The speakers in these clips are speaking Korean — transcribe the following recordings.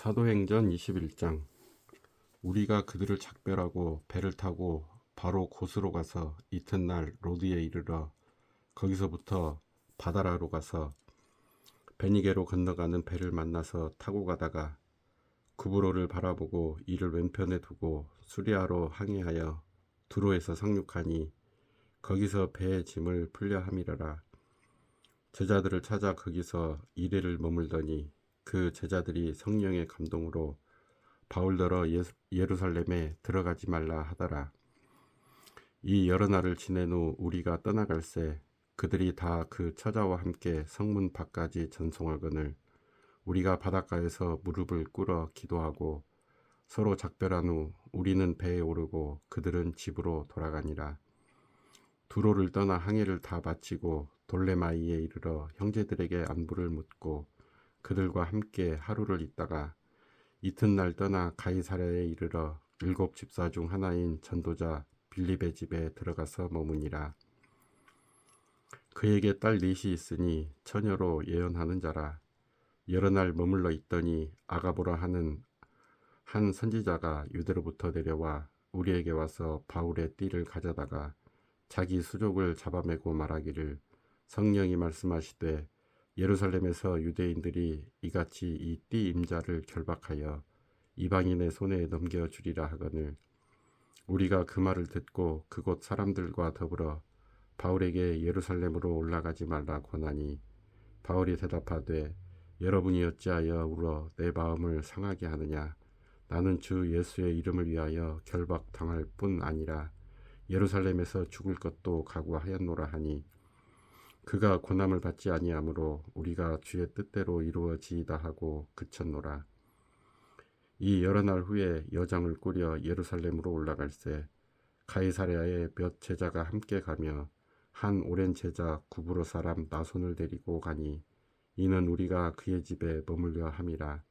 사도행전 21장. 우리가 그들을 작별하고 배를 타고 바로 곳으로 가서 이튿날 로드에 이르러 거기서부터 바다라로 가서 베니게로 건너가는 배를 만나서 타고 가다가 구브로를 바라보고 이를 왼편에 두고 수리아로 항해하여 두로에서 상륙하니 거기서 배의 짐을 풀려 함이러라. 제자들을 찾아 거기서 이레를 머물더니 그 제자들이 성령의 감동으로 바울더러 예루살렘에 들어가지 말라 하더라. 이 여러 날을 지낸 후 우리가 떠나갈새 그들이 다 그 처자와 함께 성문 밖까지 전송하거늘 우리가 바닷가에서 무릎을 꿇어 기도하고 서로 작별한 후 우리는 배에 오르고 그들은 집으로 돌아가니라. 두로를 떠나 항해를 다 마치고 돌레마이에 이르러 형제들에게 안부를 묻고 그들과 함께 하루를 있다가 이튿날 떠나 가이사랴에 이르러 7 집사 중 하나인 전도자 빌립의 집에 들어가서 머무니라. 그에게 딸 넷이 있으니 처녀로 예언하는 자라. 여러 날 머물러 있더니 아가보라 하는 한 선지자가 유대로부터 내려와 우리에게 와서 바울의 띠를 가져다가 자기 수족을 잡아매고 말하기를 성령이 말씀하시되 예루살렘에서 유대인들이 이같이 이 띠 임자를 결박하여 이방인의 손에 넘겨주리라 하거늘 우리가 그 말을 듣고 그곳 사람들과 더불어 바울에게 예루살렘으로 올라가지 말라 권하니 바울이 대답하되 여러분이 어찌하여 울어 내 마음을 상하게 하느냐. 나는 주 예수의 이름을 위하여 결박당할 뿐 아니라 예루살렘에서 죽을 것도 각오하였노라 하니 그가 고난을 받지 아니하므로 우리가 주의 뜻대로 이루어지이다 하고 그쳤노라. 이 여러 날 후에 여정을 꾸려 예루살렘으로 올라갈새 가이사랴에 몇 제자가 함께 가며 한 오랜 제자 구브로 사람 나손을 데리고 가니 이는 우리가 그의 집에 머물려 함이라.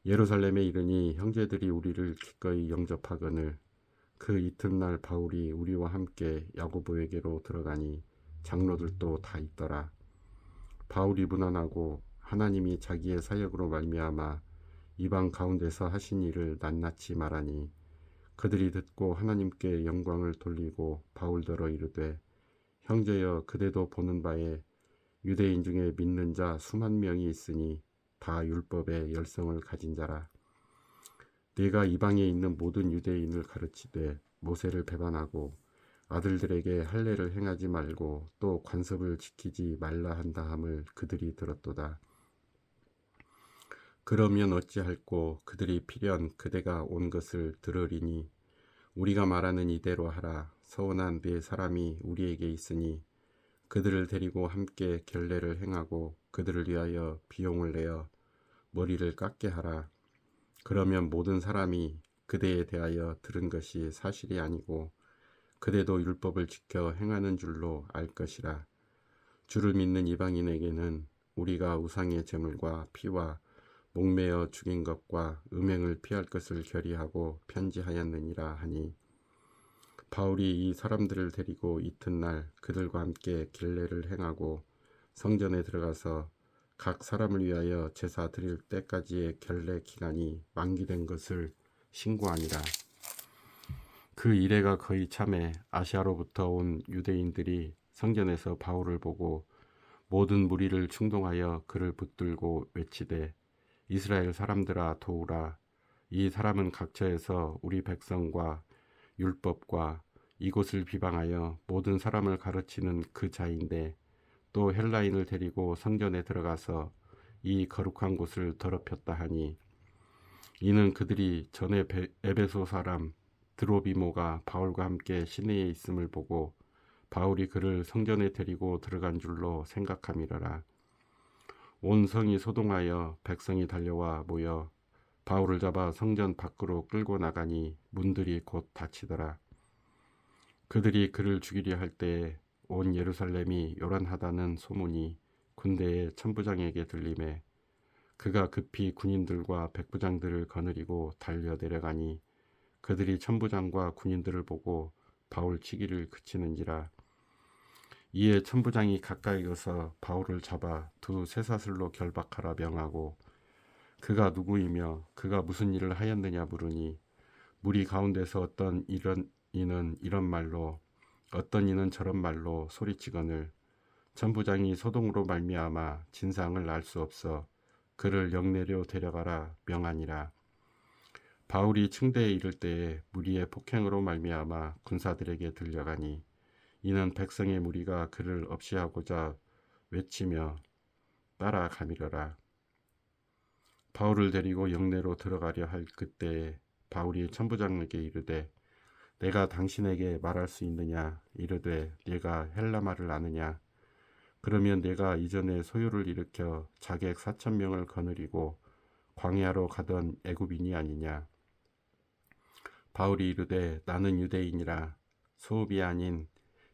예루살렘에 이르니 형제들이 우리를 기꺼이 영접하거늘 그 이튿날 바울이 우리와 함께 야고보에게로 들어가니 장로들도 다 있더라. 바울이 문안하고 하나님이 자기의 사역으로 말미암아 이방 가운데서 하신 일을 낱낱이 말하니 그들이 듣고 하나님께 영광을 돌리고 바울더러 이르되 형제여 그대도 보는 바에 유대인 중에 믿는 자 수만 명이 있으니 다 율법의 열성을 가진 자라. 네가 이방에 있는 모든 유대인을 가르치되 모세를 배반하고 아들들에게 할례를 행하지 말고 또 관습을 지키지 말라 한다 함을 그들이 들었도다. 그러면 어찌할꼬 그들이 필연 그대가 온 것을 들으리니 우리가 말하는 이대로 하라. 서원한 네 사람이 우리에게 있으니 그들을 데리고 함께 결례를 행하고 그들을 위하여 비용을 내어 머리를 깎게 하라. 그러면 모든 사람이 그대에 대하여 들은 것이 사실이 아니고 그대도 율법을 지켜 행하는 줄로 알 것이라. 주를 믿는 이방인에게는 우리가 우상의 제물과 피와 목매어 죽인 것과 음행을 피할 것을 결의하고 편지하였느니라 하니 바울이 이 사람들을 데리고 이튿날 그들과 함께 길례를 행하고 성전에 들어가서 각 사람을 위하여 제사 드릴 때까지의 결례 기간이 만기된 것을 신고하니라. 그 이래가 거의 참에 아시아로부터 온 유대인들이 성전에서 바울을 보고 모든 무리를 충동하여 그를 붙들고 외치되 이스라엘 사람들아 도우라. 이 사람은 각처에서 우리 백성과 율법과 이곳을 비방하여 모든 사람을 가르치는 그 자인데 또 헬라인을 데리고 성전에 들어가서 이 거룩한 곳을 더럽혔다 하니 이는 그들이 전에 에베소 사람 드로비모가 바울과 함께 시내에 있음을 보고 바울이 그를 성전에 데리고 들어간 줄로 생각함이러라. 온 성이 소동하여 백성이 달려와 모여 바울을 잡아 성전 밖으로 끌고 나가니 문들이 곧 닫히더라. 그들이 그를 죽이려 할 때에 온 예루살렘이 요란하다는 소문이 군대의 천부장에게 들리매 그가 급히 군인들과 백부장들을 거느리고 달려 내려가니 그들이 천부장과 군인들을 보고 바울 치기를 그치는지라. 이에 천부장이 가까이 가서 바울을 잡아 두 쇠사슬로 결박하라 명하고 그가 누구이며 그가 무슨 일을 하였느냐 물으니 무리 가운데서 어떤 이는 이런 말로 어떤 이는 저런 말로 소리치거늘 천부장이 소동으로 말미암아 진상을 알 수 없어 그를 영내로 데려가라 명하니라. 바울이 층대에 이를 때에 무리의 폭행으로 말미암아 군사들에게 들려가니 이는 백성의 무리가 그를 없이하고자 외치며 따라가미려라. 바울을 데리고 영내로 들어가려 할 그때에 바울이 천부장에게 이르되 내가 당신에게 말할 수 있느냐 이르되 네가 헬라말을 아느냐 그러면 내가 이전에 소요를 일으켜 자객 4,000명을 거느리고 광야로 가던 애굽인이 아니냐. 바울이 이르되 나는 유대인이라 소읍이 아닌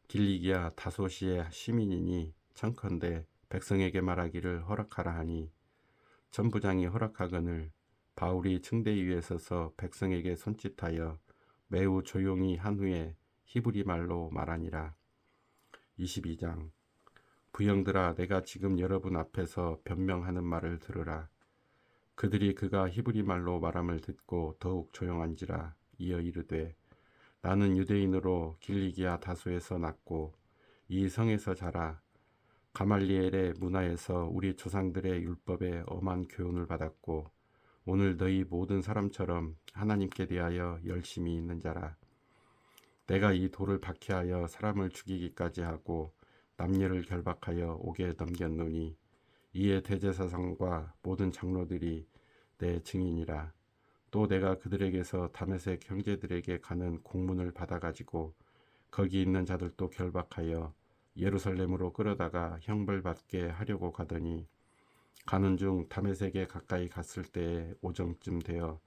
길리기아 다소시의 시민이니 청컨대 백성에게 말하기를 허락하라 하니 천부장이 허락하거늘 바울이 층대 위에 서서 백성에게 손짓하여 매우 조용히 한 후에 히브리 말로 말하니라. 22장 부형들아 내가 지금 여러분 앞에서 변명하는 말을 들으라. 그들이 그가 히브리 말로 말함을 듣고 더욱 조용한지라. 이어 이르되 나는 유대인으로 길리기아 다소에서 났고 이 성에서 자라 가말리엘의 문화에서 우리 조상들의 율법에 엄한 교훈을 받았고 오늘 너희 모든 사람처럼 하나님께 대하여 열심히 있는 자라. 내가 이 돌을 박해하여 사람을 죽이기까지 하고 남녀를 결박하여 옥에 넘겼노니 이에 대제사장과 모든 장로들이 내 증인이라. 또 내가 그들에게서 다메섹 형제들에게 가는 공문을 받아가지고 거기 있는 자들도 결박하여 예루살렘으로 끌어다가 형벌받게 하려고 가더니 가는 중 다메섹에 가까이 갔을 때에 오정쯤 되어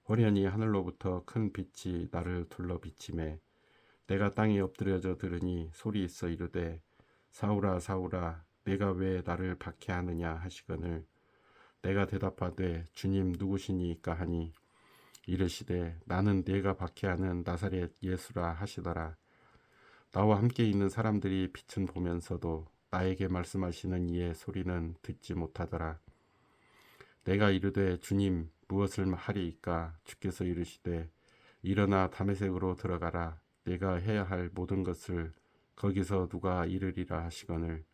호련히 하늘로부터 큰 빛이 나를 둘러 비치매 내가 땅에 엎드려져 들으니 소리 있어 이르되 사울아 사울아 내가 왜 나를 박해하느냐 하시거늘 내가 대답하되 주님 누구시니까 하니 이르시되 나는 네가 박해하는 나사렛 예수라 하시더라. 나와 함께 있는 사람들이 빛은 보면서도 나에게 말씀하시는 이의 소리는 듣지 못하더라. 내가 이르되 주님 무엇을 하리이까 주께서 이르시되 일어나 다메섹으로 들어가라. 내가 해야 할 모든 것을 거기서 누가 이르리라 하시거늘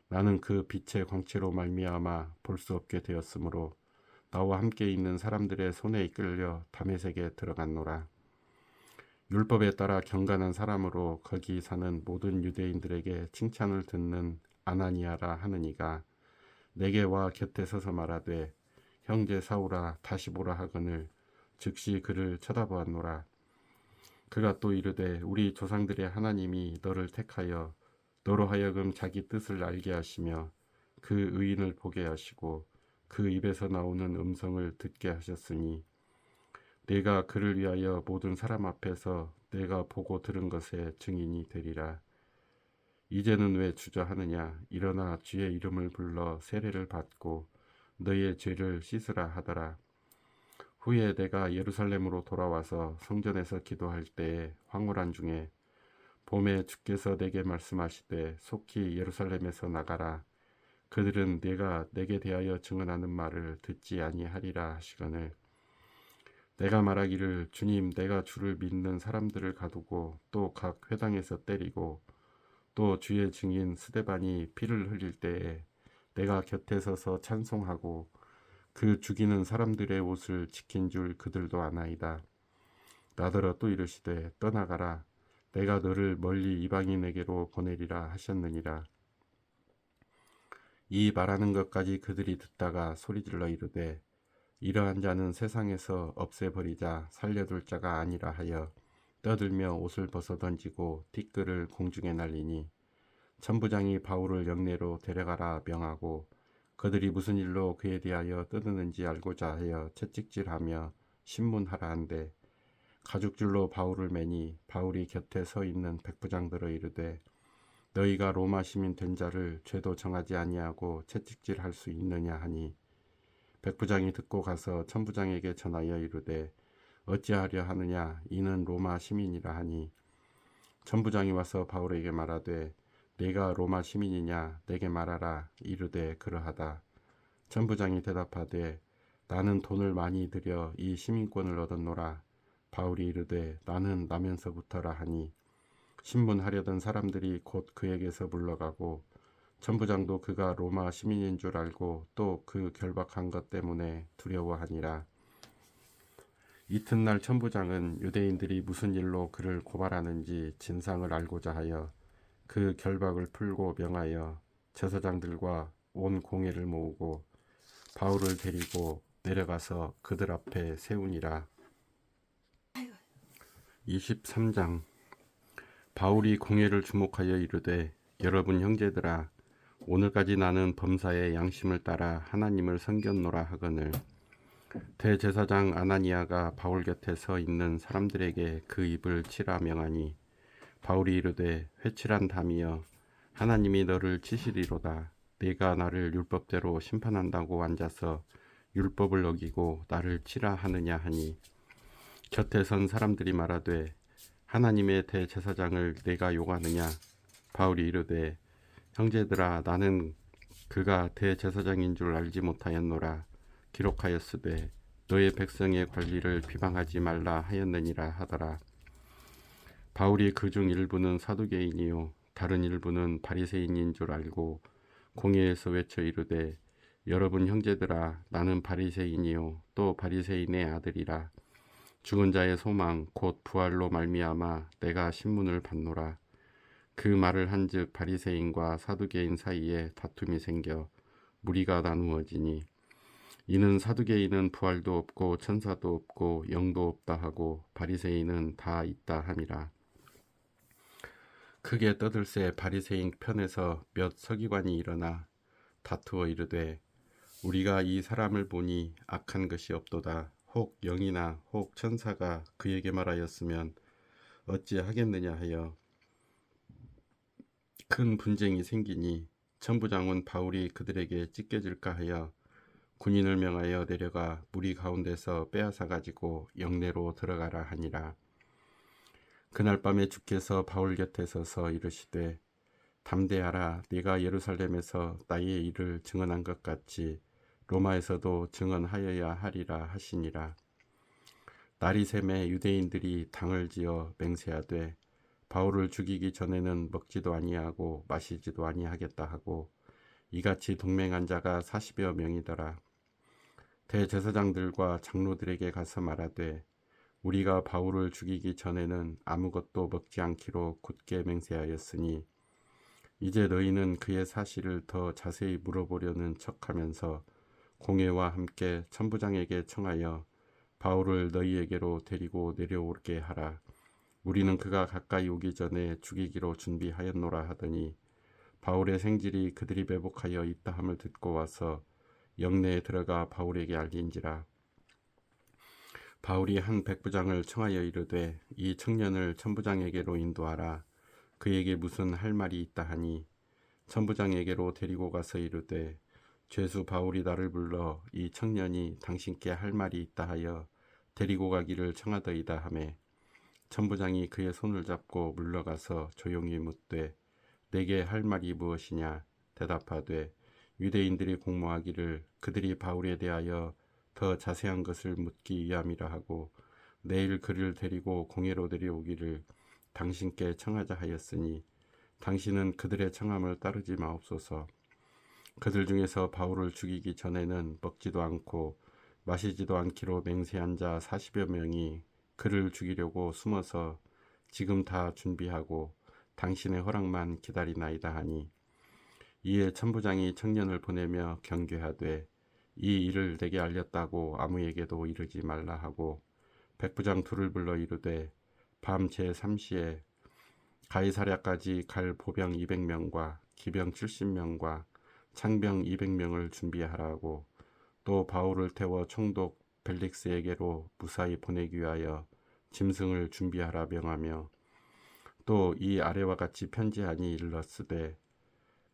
나는 그 빛의 광채로 말미암아 볼 수 없게 되었으므로 나와 함께 있는 사람들의 손에 이끌려 다메섹에 들어갔노라. 율법에 따라 경건한 사람으로 거기 사는 모든 유대인들에게 칭찬을 듣는 아나니아라 하느니가 내게 와 곁에 서서 말하되 형제 사울아 다시 보라 하거늘 즉시 그를 쳐다보았노라. 그가 또 이르되 우리 조상들의 하나님이 너를 택하여 너로 하여금 자기 뜻을 알게 하시며 그 의인을 보게 하시고 그 입에서 나오는 음성을 듣게 하셨으니 내가 그를 위하여 모든 사람 앞에서 내가 보고 들은 것의 증인이 되리라. 이제는 왜 주저하느냐 일어나 주의 이름을 불러 세례를 받고 너의 죄를 씻으라 하더라. 후에 내가 예루살렘으로 돌아와서 성전에서 기도할 때에 황홀한 중에 봄에 주께서 내게 말씀하시되 속히 예루살렘에서 나가라. 그들은 내가 내게 대하여 증언하는 말을 듣지 아니하리라 하시거늘 내가 말하기를 주님 내가 주를 믿는 사람들을 가두고 또 각 회당에서 때리고 또 주의 증인 스데반이 피를 흘릴 때에 내가 곁에 서서 찬송하고 그 죽이는 사람들의 옷을 지킨 줄 그들도 아나이다. 나더러 또 이르시되 떠나가라. 내가 너를 멀리 이방인에게로 보내리라 하셨느니라. 이 말하는 것까지 그들이 듣다가 소리질러 이르되 이러한 자는 세상에서 없애버리자 살려둘 자가 아니라 하여 떠들며 옷을 벗어던지고 티끌을 공중에 날리니 천부장이 바울을 영내로 데려가라 명하고 그들이 무슨 일로 그에 대하여 떠드는지 알고자 하여 채찍질하며 신문하라 한데 가죽줄로 바울을 매니 바울이 곁에 서 있는 백부장들어 이르되 너희가 로마 시민 된 자를 죄도 정하지 아니하고 채찍질할 수 있느냐 하니 백부장이 듣고 가서 천부장에게 전하여 이르되 어찌하려 하느냐 이는 로마 시민이라 하니 천부장이 와서 바울에게 말하되 네가 로마 시민이냐 내게 말하라 이르되 그러하다. 천부장이 대답하되 나는 돈을 많이 들여 이 시민권을 얻었노라. 바울이 이르되 나는 나면서부터라 하니 신문하려던 사람들이 곧 그에게서 물러가고 천부장도 그가 로마 시민인 줄 알고 또 그 결박한 것 때문에 두려워하니라. 이튿날 천부장은 유대인들이 무슨 일로 그를 고발하는지 진상을 알고자 하여 그 결박을 풀고 명하여 제사장들과 온 공회를 모으고 바울을 데리고 내려가서 그들 앞에 세우니라. 23장. 바울이 공회를 주목하여 이르되 여러분 형제들아, 오늘까지 나는 범사의 양심을 따라 하나님을 섬겼노라 하거늘. 대제사장 아나니아가 바울 곁에 서 있는 사람들에게 그 입을 치라 명하니 바울이 이르되 회칠한 담이여, 하나님이 너를 치시리로다. 네가 나를 율법대로 심판한다고 앉아서 율법을 어기고 나를 치라 하느냐 하니 곁에 선 사람들이 말하되 하나님의 대제사장을 내가 욕하느냐. 바울이 이르되 형제들아, 나는 그가 대제사장인 줄 알지 못하였노라. 기록하였으되 너의 백성의 관리를 비방하지 말라 하였느니라 하더라. 바울이 그중 일부는 사두개인이요 다른 일부는 바리새인인 줄 알고 공회에서 외쳐 이르되 여러분 형제들아, 나는 바리새인이요 또 바리새인의 아들이라. 죽은 자의 소망 곧 부활로 말미암아 내가 신문을 받노라. 그 말을 한즉 바리새인과 사두개인 사이에 다툼이 생겨 무리가 나누어지니 이는 사두개인은 부활도 없고 천사도 없고 영도 없다 하고 바리새인은 다 있다 함이라. 크게 떠들새 바리새인 편에서 몇 서기관이 일어나 다투어 이르되 우리가 이 사람을 보니 악한 것이 없도다. 혹 영이나 혹 천사가 그에게 말하였으면 어찌하겠느냐 하여 큰 분쟁이 생기니 천부장은 바울이 그들에게 찢겨질까 하여 군인을 명하여 내려가 무리 가운데서 빼앗아 가지고 영내로 들어가라 하니라. 그날 밤에 주께서 바울 곁에 서서 이르시되 담대하라. 네가 예루살렘에서 나의 일을 증언한 것 같이 로마에서도 증언하여야 하리라 하시니라. 날이 새매 유대인들이 당을 지어 맹세하되 바울을 죽이기 전에는 먹지도 아니하고 마시지도 아니하겠다 하고 이같이 동맹한 자가 40여 명이더라. 대제사장들과 장로들에게 가서 말하되 우리가 바울을 죽이기 전에는 아무것도 먹지 않기로 굳게 맹세하였으니 이제 너희는 그의 사실을 더 자세히 물어보려는 척하면서 공회와 함께 천부장에게 청하여 바울을 너희에게로 데리고 내려오게 하라. 우리는 그가 가까이 오기 전에 죽이기로 준비하였노라 하더니 바울의 생질이 그들이 매복하여 있다 함을 듣고 와서 영내에 들어가 바울에게 알린지라. 바울이 한 백부장을 청하여 이르되 이 청년을 천부장에게로 인도하라. 그에게 무슨 할 말이 있다 하니 천부장에게로 데리고 가서 이르되 죄수 바울이 나를 불러 이 청년이 당신께 할 말이 있다 하여 데리고 가기를 청하더이다 하매 천부장이 그의 손을 잡고 물러가서 조용히 묻되 내게 할 말이 무엇이냐. 대답하되 유대인들이 공모하기를 그들이 바울에 대하여 더 자세한 것을 묻기 위함이라 하고 내일 그를 데리고 공회로 데려오기를 당신께 청하자 하였으니 당신은 그들의 청함을 따르지 마옵소서. 그들 중에서 바울을 죽이기 전에는 먹지도 않고 마시지도 않기로 맹세한 자 40여 명이 그를 죽이려고 숨어서 지금 다 준비하고 당신의 허락만 기다리나이다 하니 이에 천부장이 청년을 보내며 경계하되 이 일을 내게 알렸다고 아무에게도 이르지 말라 하고 백부장 둘을 불러 이르되 밤 제3시에 가이사랴까지 갈 보병 200명과 기병 70명과 창병 200명을 준비하라고 또 바울을 태워 총독 벨릭스에게로 무사히 보내기 위하여 짐승을 준비하라 명하며 또 이 아래와 같이 편지하니 일렀으되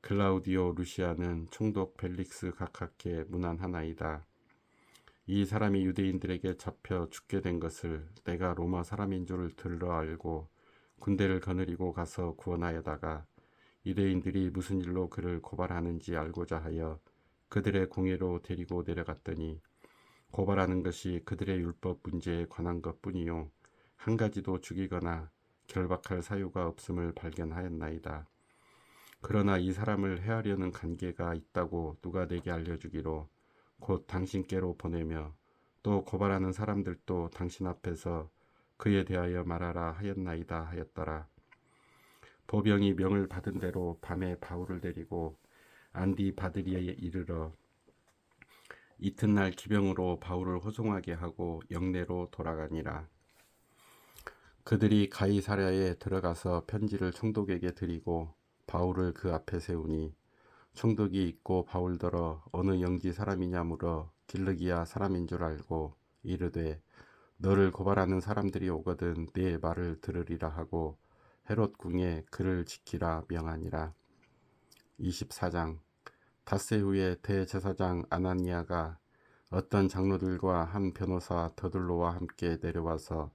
클라우디오 루시아는 총독 벨릭스 각하께 문안하나이다. 이 사람이 유대인들에게 잡혀 죽게 된 것을 내가 로마 사람인 줄 들러 알고 군대를 거느리고 가서 구원하여다가 유대인들이 무슨 일로 그를 고발하는지 알고자 하여 그들의 공회로 데리고 내려갔더니 고발하는 것이 그들의 율법 문제에 관한 것뿐이요 한 가지도 죽이거나 결박할 사유가 없음을 발견하였나이다. 그러나 이 사람을 해하려는 관계가 있다고 누가 내게 알려주기로 곧 당신께로 보내며 또 고발하는 사람들도 당신 앞에서 그에 대하여 말하라 하였나이다 하였더라. 보병이 명을 받은 대로 밤에 바울을 데리고 안디바드리에 이르러 이튿날 기병으로 바울을 호송하게 하고 영내로 돌아가니라. 그들이 가이사랴에 들어가서 편지를 총독에게 드리고 바울을 그 앞에 세우니 총독이 있고 바울더러 어느 영지 사람이냐 물어 길르기야 사람인 줄 알고 이르되 너를 고발하는 사람들이 오거든 네 말을 들으리라 하고 헤롯 궁에 그를 지키라 명하니라. 24장. 닷새 후에 대제사장 아나니아가 어떤 장로들과 한 변호사 더둘로와 함께 내려와서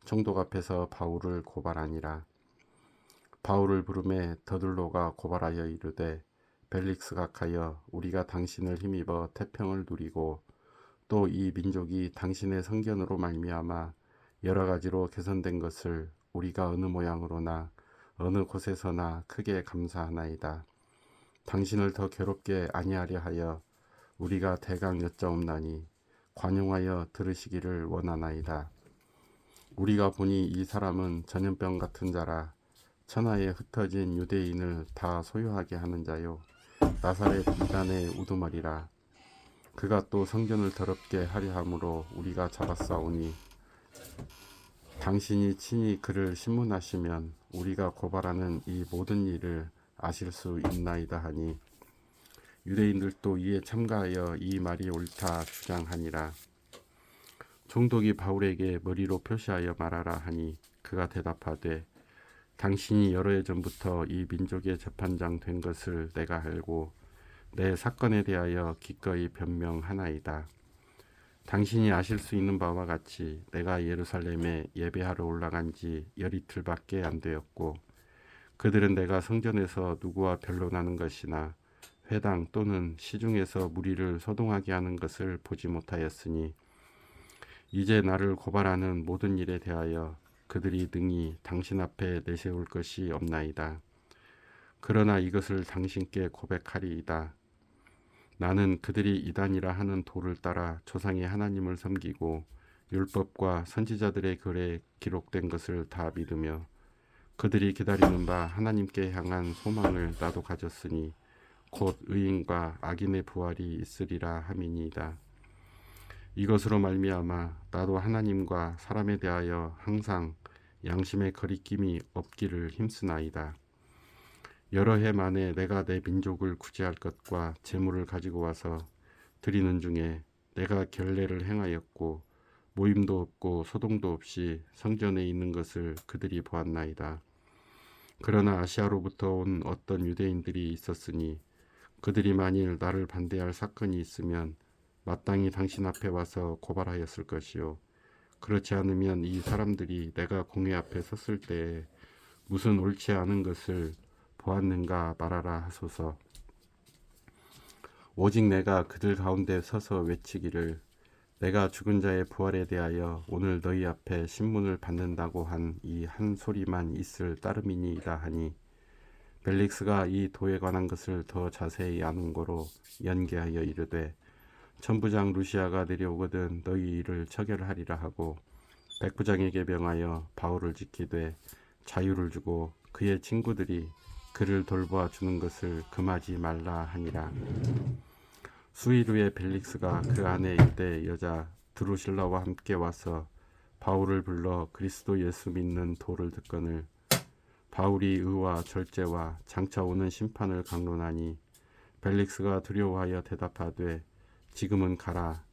총독 앞에서 바울을 고발하니라. 바울을 부르매 더둘로가 고발하여 이르되 벨릭스 각하여 우리가 당신을 힘입어 태평을 누리고 또 이 민족이 당신의 성견으로 말미암아 여러 가지로 개선된 것을 우리가 어느 모양으로나 어느 곳에서나 크게 감사하나이다. 당신을 더 괴롭게 아니하려 하여 우리가 대강 여짜옵나니 관용하여 들으시기를 원하나이다. 우리가 보니 이 사람은 전염병 같은 자라 천하에 흩어진 유대인을 다 소유하게 하는 자요 나사렛 이단의 우두머리라. 그가 또 성전을 더럽게 하려 함으로 우리가 잡았사오니 당신이 친히 그를 신문하시면 우리가 고발하는 이 모든 일을 아실 수 있나이다 하니 유대인들도 이에 참가하여 이 말이 옳다 주장하니라. 총독이 바울에게 머리로 표시하여 말하라 하니 그가 대답하되 당신이 여러 해 전부터 이 민족의 재판장 된 것을 내가 알고 내 사건에 대하여 기꺼이 변명하나이다. 당신이 아실 수 있는 바와 같이 내가 예루살렘에 예배하러 올라간 지 열이틀밖에 안 되었고 그들은 내가 성전에서 누구와 변론하는 것이나 회당 또는 시중에서 무리를 소동하게 하는 것을 보지 못하였으니 이제 나를 고발하는 모든 일에 대하여 그들이 능히 당신 앞에 내세울 것이 없나이다. 그러나 이것을 당신께 고백하리이다. 나는 그들이 이단이라 하는 도를 따라 조상의 하나님을 섬기고 율법과 선지자들의 글에 기록된 것을 다 믿으며 그들이 기다리는 바 하나님께 향한 소망을 나도 가졌으니 곧 의인과 악인의 부활이 있으리라 함이니이다. 이것으로 말미암아 나도 하나님과 사람에 대하여 항상 양심의 거리낌이 없기를 힘쓰나이다. 여러 해 만에 내가 내 민족을 구제할 것과 재물을 가지고 와서 드리는 중에 내가 결례를 행하였고 모임도 없고 소동도 없이 성전에 있는 것을 그들이 보았나이다. 그러나 아시아로부터 온 어떤 유대인들이 있었으니 그들이 만일 나를 반대할 사건이 있으면 마땅히 당신 앞에 와서 고발하였을 것이요 그렇지 않으면 이 사람들이 내가 공회 앞에 섰을 때에 무슨 옳지 않은 것을 보았는가 말하라 하소서. 오직 내가 그들 가운데 서서 외치기를 내가 죽은 자의 부활에 대하여 오늘 너희 앞에 신문을 받는다고 한 이 한 소리만 있을 따름이니이다 하니 벨릭스가 이 도에 관한 것을 더 자세히 아는 거로 연계하여 이르되 천부장 루시아가 내려오거든 너희 일을 처결하리라 하고 백부장에게 명하여 바울을 지키되 자유를 주고 그의 친구들이 그를 돌보아 주는 것을 금하지 말라 하니라. 수일 후에 벨릭스가 그 아내 일대 여자 드루실라와 함께 와서 바울을 불러 그리스도 예수 믿는 도를 듣거늘 바울이 의와 절제와 장차 오는 심판을 강론하니 벨릭스가 두려워하여 대답하되 지금은 가라.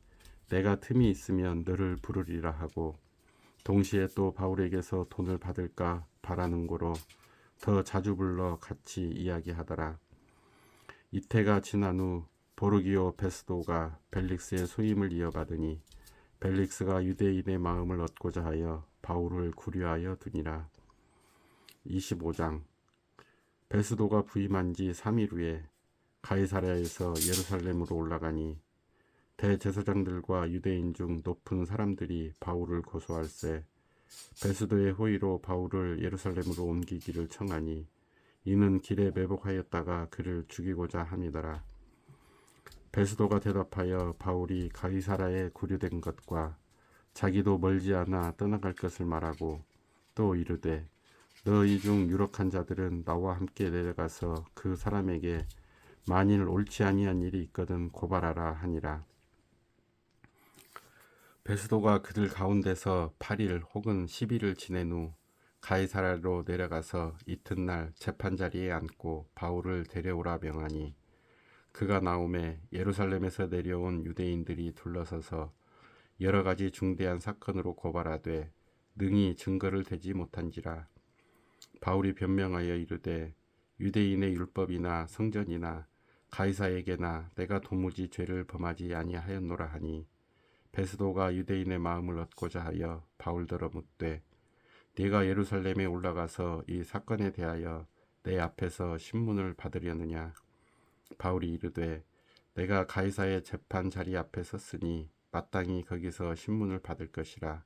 내가 틈이 있으면 너를 부르리라 하고 동시에 또 바울에게서 돈을 받을까 바라는 고로 더 자주 불러 같이 이야기하더라. 이태가 지난 후 보르기오 베스도가 벨릭스의 소임을 이어받으니 벨릭스가 유대인의 마음을 얻고자 하여 바울을 구류하여 두니라. 25장. 베스도가 부임한 지 3일 후에 가이사랴에서 예루살렘으로 올라가니 대제사장들과 유대인 중 높은 사람들이 바울을 고소할세 베스도의 호의로 바울을 예루살렘으로 옮기기를 청하니 이는 길에 매복하였다가 그를 죽이고자 함이더라. 베스도가 대답하여 바울이 가이사라에 구류된 것과 자기도 멀지 않아 떠나갈 것을 말하고 또 이르되 너희 중 유력한 자들은 나와 함께 내려가서 그 사람에게 만일 옳지 아니한 일이 있거든 고발하라 하니라. 베스도가 그들 가운데서 8일 혹은 10일을 지낸 후 가이사라로 내려가서 이튿날 재판자리에 앉고 바울을 데려오라 명하니 그가 나오매 예루살렘에서 내려온 유대인들이 둘러서서 여러 가지 중대한 사건으로 고발하되 능히 증거를 대지 못한지라. 바울이 변명하여 이르되 유대인의 율법이나 성전이나 가이사에게나 내가 도무지 죄를 범하지 아니하였노라 하니 베스도가 유대인의 마음을 얻고자 하여 바울더러 묻되 네가 예루살렘에 올라가서 이 사건에 대하여 내 앞에서 신문을 받으려느냐. 바울이 이르되 내가 가이사의 재판 자리 앞에 섰으니 마땅히 거기서 신문을 받을 것이라.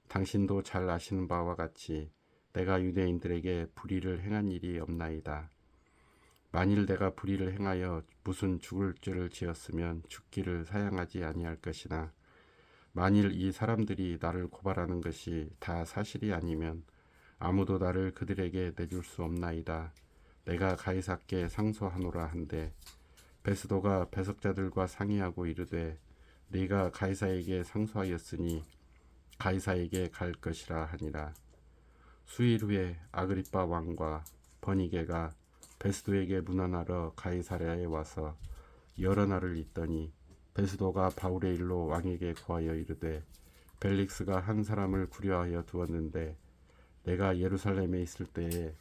당신도 잘 아시는 바와 같이 내가 유대인들에게 불의를 행한 일이 없나이다. 만일 내가 불의를 행하여 무슨 죽을 죄를 지었으면 죽기를 사양하지 아니할 것이나 만일 이 사람들이 나를 고발하는 것이 다 사실이 아니면 아무도 나를 그들에게 내줄 수 없나이다. 내가 가이사께 상소하노라 한데 베스도가 배석자들과 상의하고 이르되 네가 가이사에게 상소하였으니 가이사에게 갈 것이라 하니라. 수일 후에 아그리빠 왕과 버니게가 베스도에게 문안하러 가이사랴에 와서 여러 날을 있더니 베스도가 바울의 일로 왕에게 고하여 이르되 벨릭스가 한 사람을 구려하여 두었는데 내가 예루살렘에 있을 때에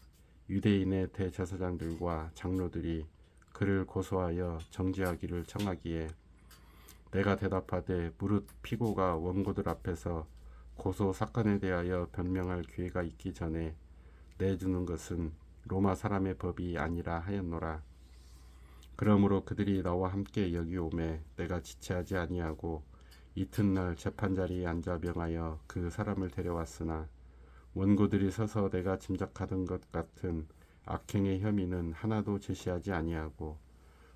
유대인의 대제사장들과 장로들이 그를 고소하여 정죄하기를 청하기에 내가 대답하되 무릇 피고가 원고들 앞에서 고소 사건에 대하여 변명할 기회가 있기 전에 내주는 것은 로마 사람의 법이 아니라 하였노라. 그러므로 그들이 나와 함께 여기 오매 내가 지체하지 아니하고 이튿날 재판자리에 앉아 명하여 그 사람을 데려왔으나 원고들이 서서 내가 짐작하던 것 같은 악행의 혐의는 하나도 제시하지 아니하고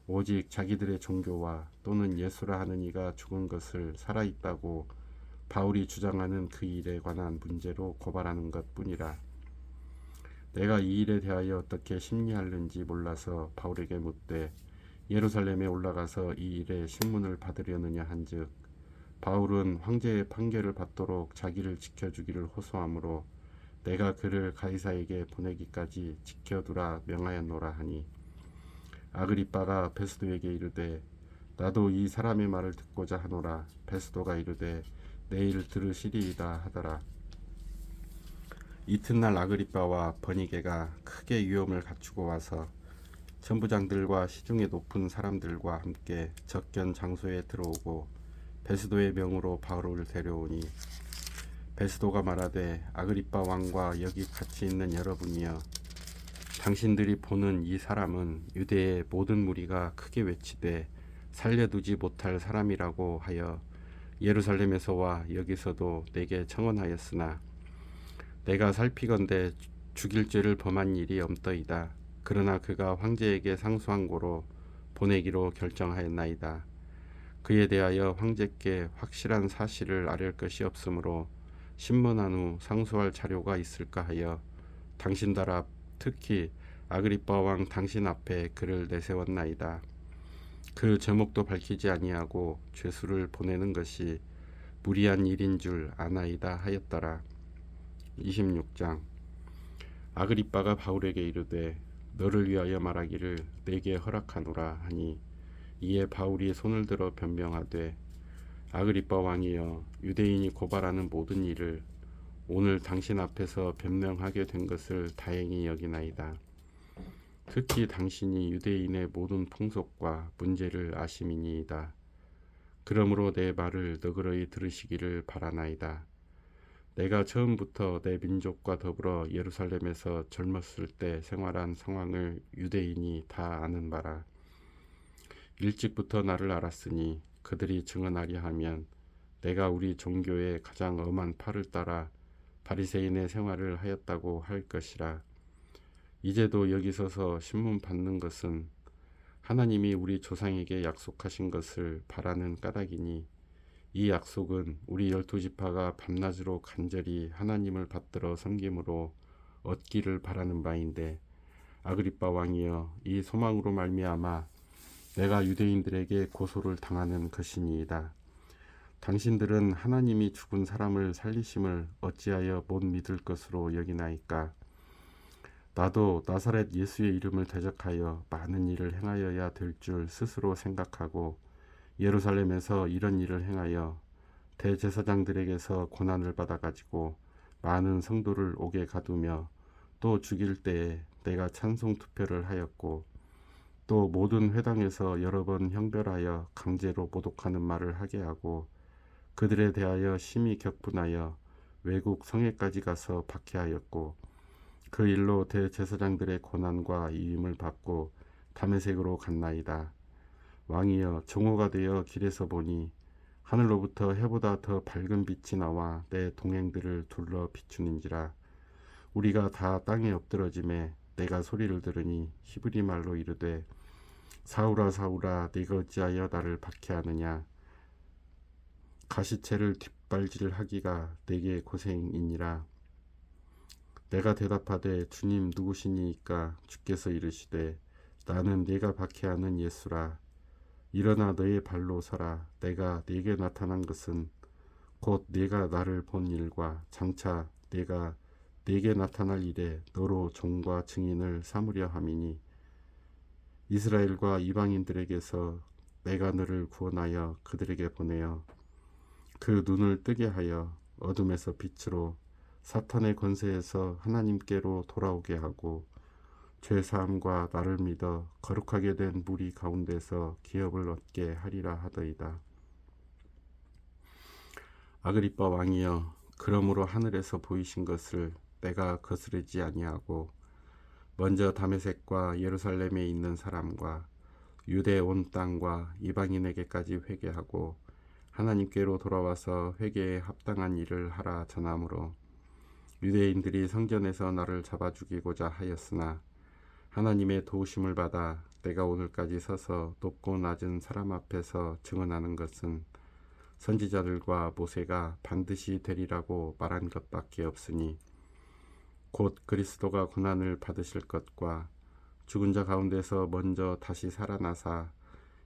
오직 자기들의 종교와 또는 예수라 하는 이가 죽은 것을 살아있다고 바울이 주장하는 그 일에 관한 문제로 고발하는 것뿐이라. 내가 이 일에 대하여 어떻게 심리하는지 몰라서 바울에게 묻되 예루살렘에 올라가서 이 일에 신문을 받으려느냐 한즉 바울은 황제의 판결을 받도록 자기를 지켜주기를 호소하므로 내가 그를 가이사에게 보내기까지 지켜두라 명하였노라 하니 아그리빠가 베스도에게 이르되 나도 이 사람의 말을 듣고자 하노라. 베스도가 이르되 내일 들으시리이다 하더라. 이튿날 아그리빠와 버니게가 크게 위험을 갖추고 와서 천부장들과 시중의 높은 사람들과 함께 접견 장소에 들어오고 베스도의 명으로 바울을 데려오니 베스도가 말하되 아그리빠 왕과 여기 같이 있는 여러분이여 당신들이 보는 이 사람은 유대의 모든 무리가 크게 외치되 살려두지 못할 사람이라고 하여 예루살렘에서와 여기서도 내게 청언하였으나 내가 살피건대 죽일 죄를 범한 일이 없더이다. 그러나 그가 황제에게 상소한 고로 보내기로 결정하였나이다. 그에 대하여 황제께 확실한 사실을 아뢰 것이 없으므로 신문한 후 상소할 자료가 있을까 하여 당신들 앞 특히 아그리빠 왕 당신 앞에 그를 내세웠나이다. 그 제목도 밝히지 아니하고 죄수를 보내는 것이 무리한 일인 줄 아나이다 하였더라. 26장 아그리빠가 바울에게 이르되 너를 위하여 말하기를 내게 허락하노라 하니 이에 바울이 손을 들어 변명하되 아그리빠 왕이여 유대인이 고발하는 모든 일을 오늘 당신 앞에서 변명하게 된 것을 다행히 여기나이다. 특히 당신이 유대인의 모든 풍속과 문제를 아심이니이다. 그러므로 내 말을 너그러이 들으시기를 바라나이다. 내가 처음부터 내 민족과 더불어 예루살렘에서 젊었을 때 생활한 상황을 유대인이 다 아는 바라. 일찍부터 나를 알았으니 그들이 증언하려 하면 내가 우리 종교의 가장 엄한 팔을 따라 바리새인의 생활을 하였다고 할 것이라. 이제도 여기 서서 신문 받는 것은 하나님이 우리 조상에게 약속하신 것을 바라는 까닭이니 이 약속은 우리 12지파가 밤낮으로 간절히 하나님을 받들어 섬김으로 얻기를 바라는 바인데, 아그리빠 왕이여, 이 소망으로 말미암아 내가 유대인들에게 고소를 당하는 것이니이다. 당신들은 하나님이 죽은 사람을 살리심을 어찌하여 못 믿을 것으로 여기나이까? 나도 나사렛 예수의 이름을 대적하여 많은 일을 행하여야 될 줄 스스로 생각하고 예루살렘에서 이런 일을 행하여 대제사장들에게서 고난을 받아가지고 많은 성도를 옥에 가두며 또 죽일 때에 내가 찬송 투표를 하였고 또 모든 회당에서 여러 번 형별하여 강제로 모독하는 말을 하게 하고 그들에 대하여 심히 격분하여 외국 성에까지 가서 박해하였고 그 일로 대제사장들의 고난과 이임을 받고 다메섹으로 갔나이다. 왕이여, 정오가 되어 길에서 보니 하늘로부터 해보다 더 밝은 빛이 나와 내 동행들을 둘러 비추는지라. 우리가 다 땅에 엎드러짐에 내가 소리를 들으니 히브리 말로 이르되 사울아 사울아 네가 어찌하여 나를 박해하느냐. 가시체를 뒷발질하기가 내게 고생이니라. 내가 대답하되 주님 누구시니이까? 주께서 이르시되 나는 네가 박해하는 예수라. 일어나 너의 발로 서라. 내가 네게 나타난 것은 곧 네가 나를 본 일과 장차 내가 네게 나타날 일에 너로 종과 증인을 삼으려 함이니 이스라엘과 이방인들에게서 내가 너를 구원하여 그들에게 보내어 그 눈을 뜨게 하여 어둠에서 빛으로 사탄의 권세에서 하나님께로 돌아오게 하고 죄사함과 나를 믿어 거룩하게 된 무리 가운데서 기업을 얻게 하리라 하더이다. 아그리빠 왕이여, 그러므로 하늘에서 보이신 것을 내가 거스르지 아니하고 먼저 다메섹과 예루살렘에 있는 사람과 유대 온 땅과 이방인에게까지 회개하고 하나님께로 돌아와서 회개에 합당한 일을 하라 전하므로 유대인들이 성전에서 나를 잡아 죽이고자 하였으나 하나님의 도우심을 받아 내가 오늘까지 서서 높고 낮은 사람 앞에서 증언하는 것은 선지자들과 모세가 반드시 되리라고 말한 것밖에 없으니 곧 그리스도가 고난을 받으실 것과 죽은 자 가운데서 먼저 다시 살아나사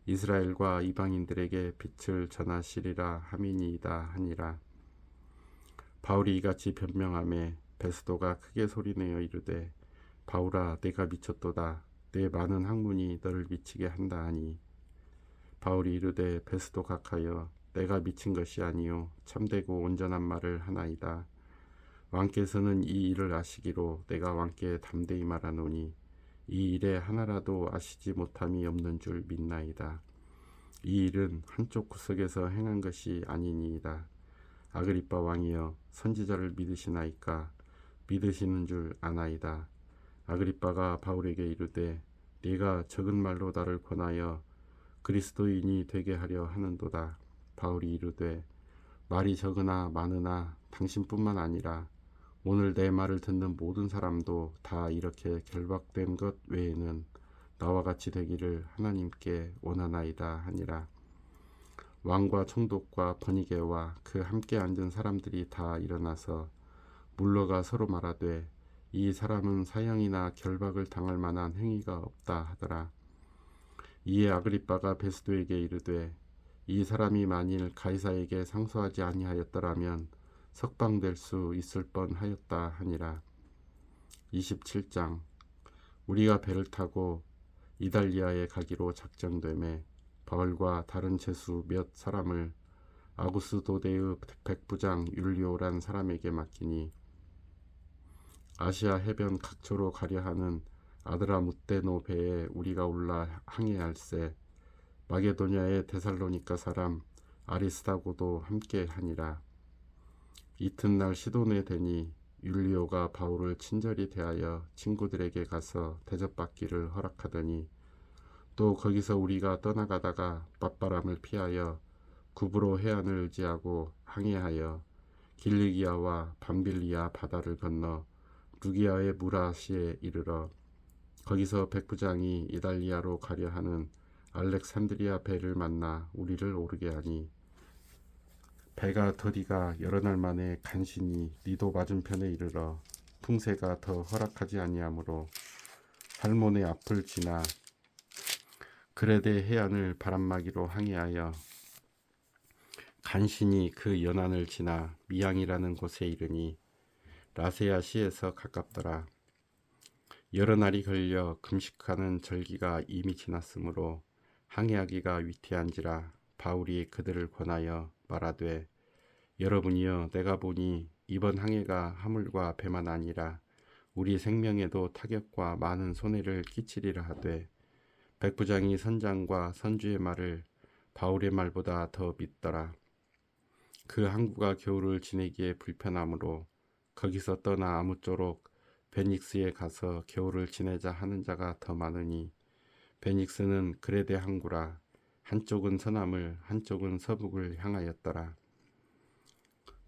이스라엘과 이방인들에게 빛을 전하시리라 함이니이다 하니라. 바울이 이같이 변명하매 베스도가 크게 소리내어 이르되 바울아 내가 미쳤도다. 내 많은 학문이 너를 미치게 한다 하니 바울이 이르되 베스도 각하여 내가 미친 것이 아니요 참되고 온전한 말을 하나이다. 왕께서는 이 일을 아시기로 내가 왕께 담대히 말하노니 이 일에 하나라도 아시지 못함이 없는 줄 믿나이다. 이 일은 한쪽 구석에서 행한 것이 아니니이다. 아그리빠 왕이여, 선지자를 믿으시나이까? 믿으시는 줄 아나이다. 아그리빠가 바울에게 이르되 네가 적은 말로 나를 권하여 그리스도인이 되게 하려 하는도다. 바울이 이르되 말이 적으나 많으나 당신뿐만 아니라 오늘 내 말을 듣는 모든 사람도 다 이렇게 결박된 것 외에는 나와 같이 되기를 하나님께 원하나이다 하니라. 왕과 총독과 버니게와 그 함께 앉은 사람들이 다 일어나서 물러가 서로 말하되 이 사람은 사형이나 결박을 당할 만한 행위가 없다 하더라. 이에 아그리빠가 베스도에게 이르되 이 사람이 만일 가이사에게 상소하지 아니하였더라면 석방될 수 있을 뻔하였다 하니라. 27장. 우리가 배를 타고 이달리아에 가기로 작정되매 바울과 다른 제수 몇 사람을 아구스도대의 백부장 율리오란 사람에게 맡기니 아시아 해변 각처로 가려 하는 아드라무떼노 배에 우리가 올라 항해할세 마게도냐의 데살로니가 사람 아리스다고도 함께 하니라. 이튿날 시도네 되니 율리오가 바울을 친절히 대하여 친구들에게 가서 대접받기를 허락하더니 또 거기서 우리가 떠나가다가 맞바람을 피하여 구브로 해안을 의지하고 항해하여 길리기아와 밤빌리아 바다를 건너 루기아의 무라시에 이르러 거기서 백부장이 이달리아로 가려 하는 알렉산드리아 배를 만나 우리를 오르게 하니 배가 더디가 여러 날 만에 간신히 리도 맞은편에 이르러 풍세가 더 허락하지 아니하므로 살몬의 앞을 지나 그레데 해안을 바람막이로 항해하여 간신히 그 연안을 지나 미양이라는 곳에 이르니 라세아 시에서 가깝더라. 여러 날이 걸려 금식하는 절기가 이미 지났으므로 항해하기가 위태한지라 바울이 그들을 권하여 말하되 여러분이여 내가 보니 이번 항해가 하물과 배만 아니라 우리 생명에도 타격과 많은 손해를 끼치리라 하되 백부장이 선장과 선주의 말을 바울의 말보다 더 믿더라. 그 항구가 겨울을 지내기에 불편하므로 거기서 떠나 아무쪼록 베닉스에 가서 겨울을 지내자 하는 자가 더 많으니 베닉스는 그레데 항구라. 한쪽은 서남을 한쪽은 서북을 향하였더라.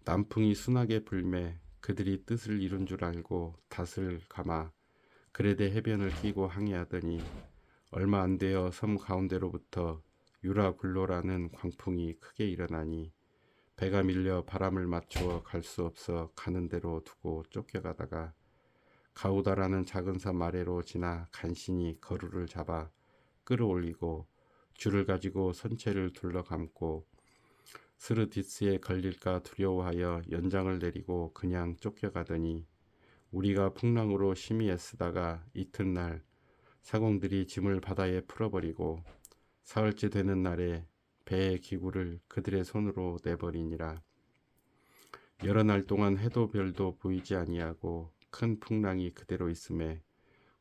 남풍이 순하게 불매 그들이 뜻을 이룬 줄 알고 닷을 감아 그레데 해변을 끼고 항해하더니 얼마 안 되어 섬 가운데로부터 유라굴로라는 광풍이 크게 일어나니 배가 밀려 바람을 맞추어 갈 수 없어 가는 대로 두고 쫓겨가다가 가우다라는 작은 섬 아래로 지나 간신히 거루를 잡아 끌어올리고 줄을 가지고 선체를 둘러감고 스르디스에 걸릴까 두려워하여 연장을 내리고 그냥 쫓겨가더니 우리가 풍랑으로 심히 애쓰다가 이튿날 사공들이 짐을 바다에 풀어버리고 사흘째 되는 날에 배의 기구를 그들의 손으로 내버리니라. 여러 날 동안 해도 별도 보이지 아니하고 큰 풍랑이 그대로 있음에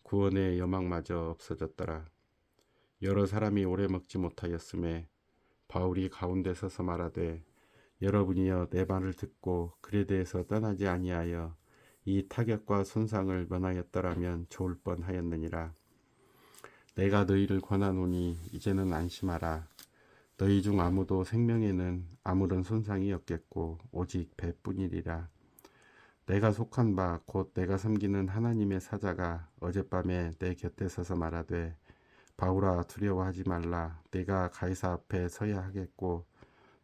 구원의 여망마저 없어졌더라. 여러 사람이 오래 먹지 못하였음에 바울이 가운데 서서 말하되 여러분이여 내 말을 듣고 그레데에서 떠나지 아니하여 이 타격과 손상을 면하였더라면 좋을 뻔하였느니라. 내가 너희를 권하노니 이제는 안심하라. 너희 중 아무도 생명에는 아무런 손상이 없겠고 오직 배뿐이리라. 내가 속한 바 곧 내가 섬기는 하나님의 사자가 어젯밤에 내 곁에 서서 말하되 바울아 두려워하지 말라. 내가 가이사 앞에 서야 하겠고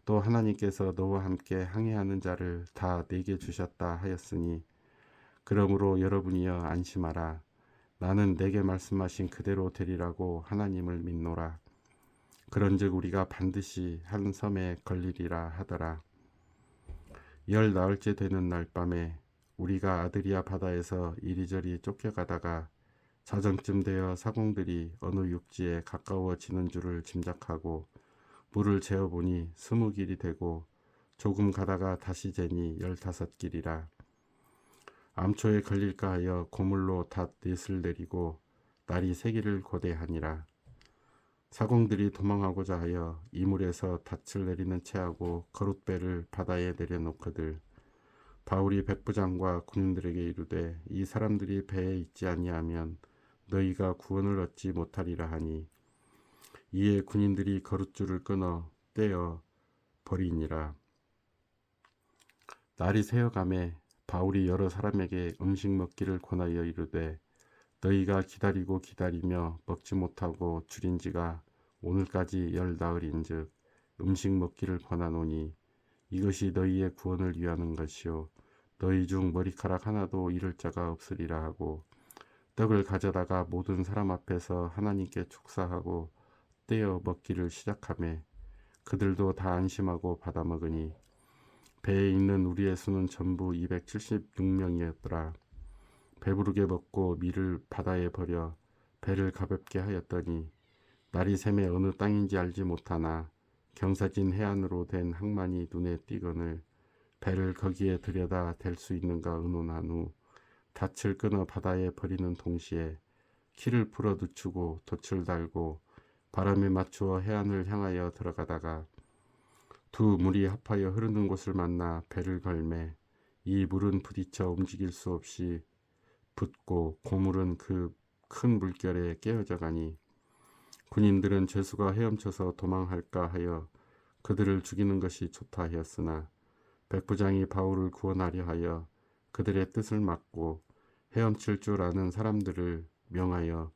또 하나님께서 너와 함께 항해하는 자를 다 내게 주셨다 하였으니 그러므로 여러분이여 안심하라. 나는 내게 말씀하신 그대로 되리라고 하나님을 믿노라. 그런즉 우리가 반드시 한 섬에 걸리리라 하더라. 열 나흘째 되는 날 밤에 우리가 아드리아 바다에서 이리저리 쫓겨가다가 자정쯤 되어 사공들이 어느 육지에 가까워지는 줄을 짐작하고 물을 재어보니 20길이 되고 조금 가다가 다시 재니 15길이라. 암초에 걸릴까 하여 고물로 닷 넷을 내리고 날이 세기를 고대하니라. 사공들이 도망하고자 하여 이물에서 닻을 내리는 채하고 거룻배를 바다에 내려놓거들 바울이 백부장과 군인들에게 이르되 이 사람들이 배에 있지 아니하면 너희가 구원을 얻지 못하리라 하니 이에 군인들이 거룻줄을 끊어 떼어 버리니라. 날이 새어가매 바울이 여러 사람에게 음식 먹기를 권하여 이르되 너희가 기다리고 기다리며 먹지 못하고 줄인 지가 오늘까지 열 나흘인즉 음식 먹기를 권하노니 이것이 너희의 구원을 위하는 것이요 너희 중 머리카락 하나도 잃을 자가 없으리라 하고 떡을 가져다가 모든 사람 앞에서 하나님께 축사하고 떼어 먹기를 시작하매 그들도 다 안심하고 받아 먹으니 배에 있는 우리의 수는 전부 276명이었더라. 배부르게 먹고 밀을 바다에 버려 배를 가볍게 하였더니 날이 새매 어느 땅인지 알지 못하나 경사진 해안으로 된 항만이 눈에 띄거늘 배를 거기에 들여다 댈 수 있는가 의논한 후 닻을 끊어 바다에 버리는 동시에 키를 풀어 늦추고 돛을 달고 바람에 맞추어 해안을 향하여 들어가다가 두 물이 합하여 흐르는 곳을 만나 배를 걸매 이 물은 부딪혀 움직일 수 없이 붙고 고물은 그 큰 물결에 깨어져 가니 군인들은 죄수가 헤엄쳐서 도망할까 하여 그들을 죽이는 것이 좋다 하였으나 백부장이 바울을 구원하려 하여 그들의 뜻을 막고 헤엄칠 줄 아는 사람들을 명하여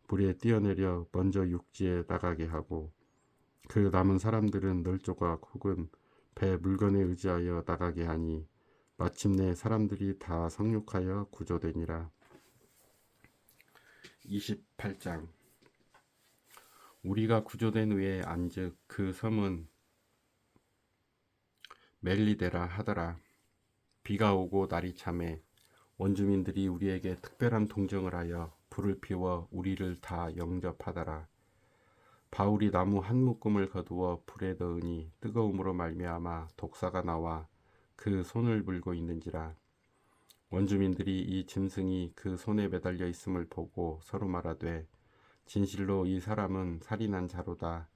물에 뛰어내려 먼저 육지에 나가게 하고 그 남은 사람들은 널조각 혹은 배 물건에 의지하여 나가게 하니 마침내 사람들이 다 상륙하여 구조되니라. 28장. 우리가 구조된 후에 안즉 그 섬은 멜리데라 하더라. 비가 오고 날이 참해 원주민들이 우리에게 특별한 동정을 하여 불을 피워 우리를 다 영접하더라. 바울이 나무 한 묶음을 거두어 불에 넣으니 뜨거움으로 말미암아 독사가 나와 그 손을 물고 있는지라. 원주민들이 이 짐승이 그 손에 매달려 있음을 보고 서로 말하되 진실로 이 사람은 살인한 자로다.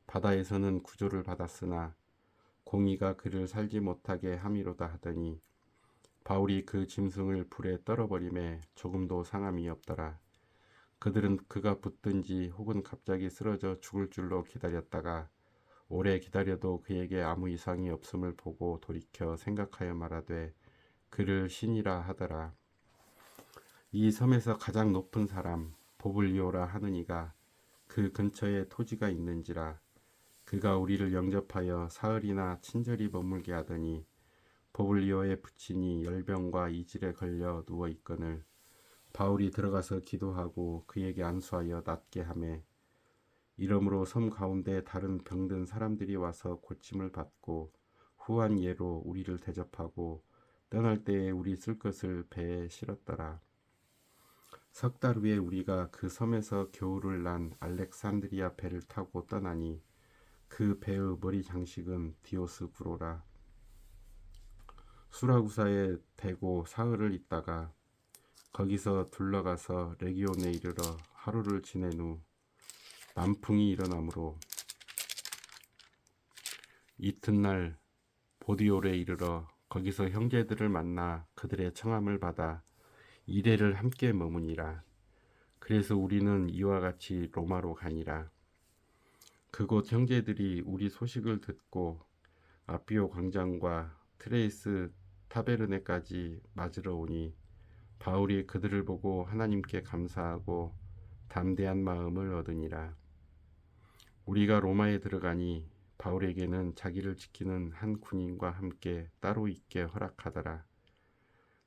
바다에서는 구조를 받았으나 공의가 그를 살지 못하게 함이로다 하더니 바울이 그 짐승을 불에 떨어버림에 조금도 상함이 없더라. 그들은 그가 붙든지 혹은 갑자기 쓰러져 죽을 줄로 기다렸다가 오래 기다려도 그에게 아무 이상이 없음을 보고 돌이켜 생각하여 말하되 그를 신이라 하더라. 이 섬에서 가장 높은 사람 보블리오라 하는 이가 그 근처에 토지가 있는지라. 그가 우리를 영접하여 사흘이나 친절히 머물게 하더니 보블리오의 부친이 열병과 이질에 걸려 누워 있거늘 바울이 들어가서 기도하고 그에게 안수하여 낫게 하매 이러므로 섬 가운데 다른 병든 사람들이 와서 고침을 받고 후한 예로 우리를 대접하고 떠날 때에 우리 쓸 것을 배에 실었더라. 석 달 후에 우리가 그 섬에서 겨울을 난 알렉산드리아 배를 타고 떠나니 그 배의 머리 장식은 디오스구로라. 수라구사에 대고 사흘을 있다가 거기서 둘러가서 레기온에 이르러 하루를 지낸 후 남풍이 일어나므로 이튿날 보디올에 이르러 거기서 형제들을 만나 그들의 청함을 받아 이레를 함께 머무니라. 그래서 우리는 이와 같이 로마로 가니라. 그곳 형제들이 우리 소식을 듣고 아피오 광장과 트레이스 타베르네까지 맞으러 오니 바울이 그들을 보고 하나님께 감사하고 담대한 마음을 얻으니라. 우리가 로마에 들어가니 바울에게는 자기를 지키는 한 군인과 함께 따로 있게 허락하더라.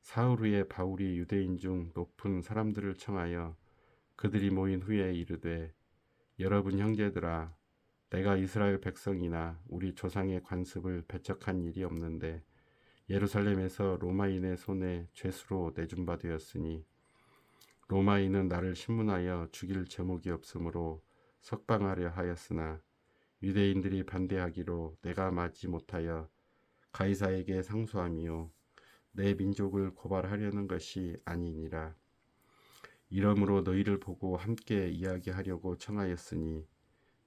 사흘 후에 바울이 유대인 중 높은 사람들을 청하여 그들이 모인 후에 이르되 여러분 형제들아 내가 이스라엘 백성이나 우리 조상의 관습을 배척한 일이 없는데 예루살렘에서 로마인의 손에 죄수로 내준 바 되었으니 로마인은 나를 신문하여 죽일 제목이 없으므로 석방하려 하였으나 유대인들이 반대하기로 내가 맞지 못하여 가이사에게 상소함이요 내 민족을 고발하려는 것이 아니니라. 이러므로 너희를 보고 함께 이야기하려고 청하였으니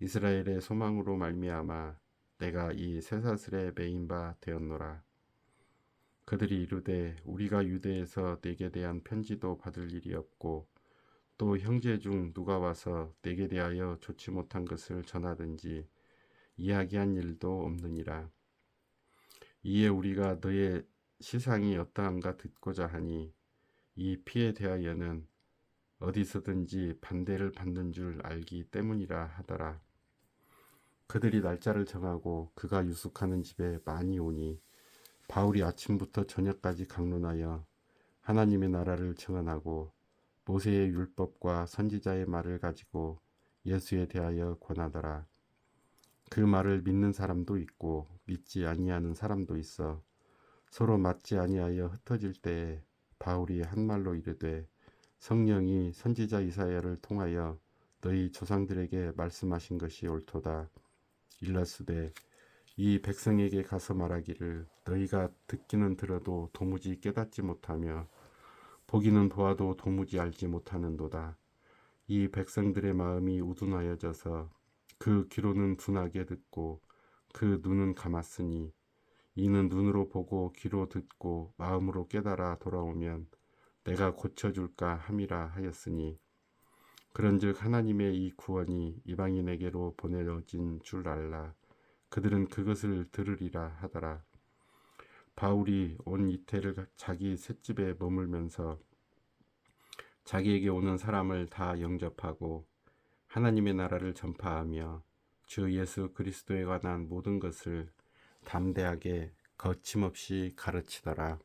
이스라엘의 소망으로 말미암아 내가 이 쇠사슬에 매인 바 되었노라. 그들이 이르되 우리가 유대에서 내게 대한 편지도 받을 일이 없고 또 형제 중 누가 와서 내게 대하여 좋지 못한 것을 전하든지 이야기한 일도 없느니라. 이에 우리가 너의 시상이 어떠한가 듣고자 하니 이 피에 대하여는 어디서든지 반대를 받는 줄 알기 때문이라 하더라. 그들이 날짜를 정하고 그가 유숙하는 집에 많이 오니 바울이 아침부터 저녁까지 강론하여 하나님의 나라를 증언하고 모세의 율법과 선지자의 말을 가지고 예수에 대하여 권하더라. 그 말을 믿는 사람도 있고 믿지 아니하는 사람도 있어 서로 맞지 아니하여 흩어질 때에 바울이 한 말로 이르되 성령이 선지자 이사야를 통하여 너희 조상들에게 말씀하신 것이 옳도다. 일러스되 이 백성에게 가서 말하기를 너희가 듣기는 들어도 도무지 깨닫지 못하며 보기는 보아도 도무지 알지 못하는도다. 이 백성들의 마음이 우둔하여져서 그 귀로는 둔하게 듣고 그 눈은 감았으니 이는 눈으로 보고 귀로 듣고 마음으로 깨달아 돌아오면 내가 고쳐줄까 함이라 하였으니 그런즉 하나님의 이 구원이 이방인에게로 보내어진 줄 알라. 그들은 그것을 들으리라 하더라. 바울이 온 이태를 자기 셋집에 머물면서 자기에게 오는 사람을 다 영접하고 하나님의 나라를 전파하며 주 예수 그리스도에 관한 모든 것을 담대하게 거침없이 가르치더라.